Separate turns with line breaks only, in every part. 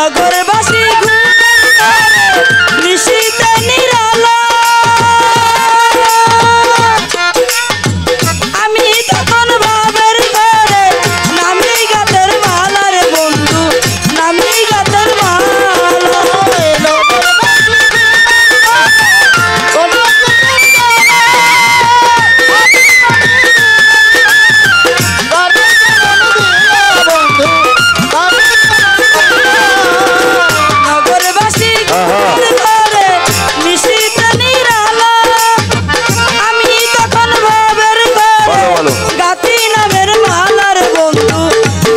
নগরবাসী নিশীতে নিরালা আমি তখন ভাবের ঘরে নামি গাতের মালার বন্ধু নামি গাতের মালা নগরবাসী ঘরে নিশীতে নিরালা আমি তখন ভাবের ঘরে গাতি নামের মালার বন্ধু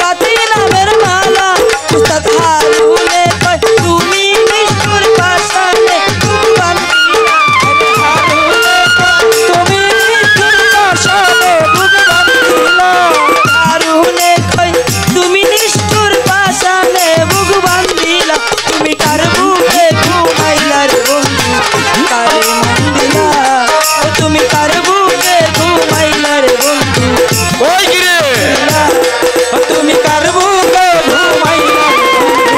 গাতি নামের মালা উস্তাদ হারুনে কয় তুমি নিষ্ঠুর পাশানে তুমি নিষ্ঠুর পাশানে বুক বান্ধিলা হারুনে কয় তুমি নিষ্ঠুর পাশানে বুক বান্ধিলা তুমি কার বুকে ঘুমাইলা রে বন্ধু কারে মন্দিলা তুমি কার বুকে ঘুমাইলা রে বন্ধু
ওই গিরে
তুমি কার বুকে ঘুমাইলা রে বন্ধু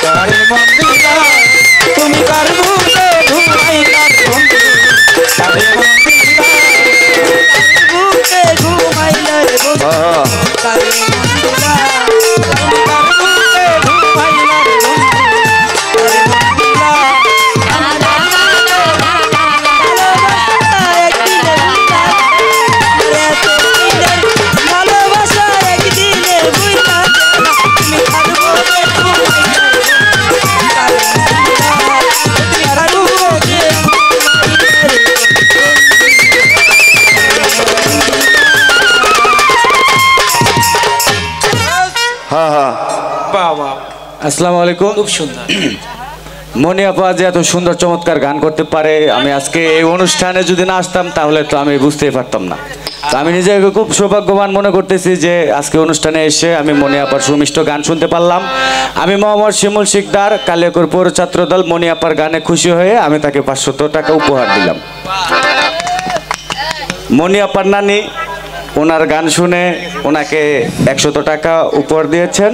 কারে মন্দিলা তুমি কার বুকে ঘুমাইলা রে বন্ধু কারে মন্দিলা বুকে ঘুমাইলা রে বন্ধু কারে মন্দিলা তুমি কার বুকে ঘুমাইলা রে বন্ধু ভালোবাসা একদিনে বুঝা তুমি কার বুকে ঘুমাইলা কার বুকে
হ্যাঁ হ্যাঁ
বাবা
আসসালামু আলাইকুম।
খুব সুন্দর।
মনি আপা যে এত সুন্দর চমৎকার গান করতে পারে, আমি আজকে এই অনুষ্ঠানে যদি না আসতাম তাহলে তো আমি বুঝতেই পারতাম না। তো আমি নিজেকে খুব সৌভাগ্যবান মনে করতেছি যে আজকে অনুষ্ঠানে এসে আমি মনি আপার সুমিষ্ট গান শুনতে পারলাম। আমি মোহাম্মদ শিমুল শিকদার, কালিয়াকৈর পৌর ছাত্রদল, মনি আপার গানে খুশি হয়ে আমি তাকে 500 টাকা উপহার দিলাম। মনি আপার নানি ওনার গান শুনে ওনাকে 100 টাকা উপহার দিয়েছেন।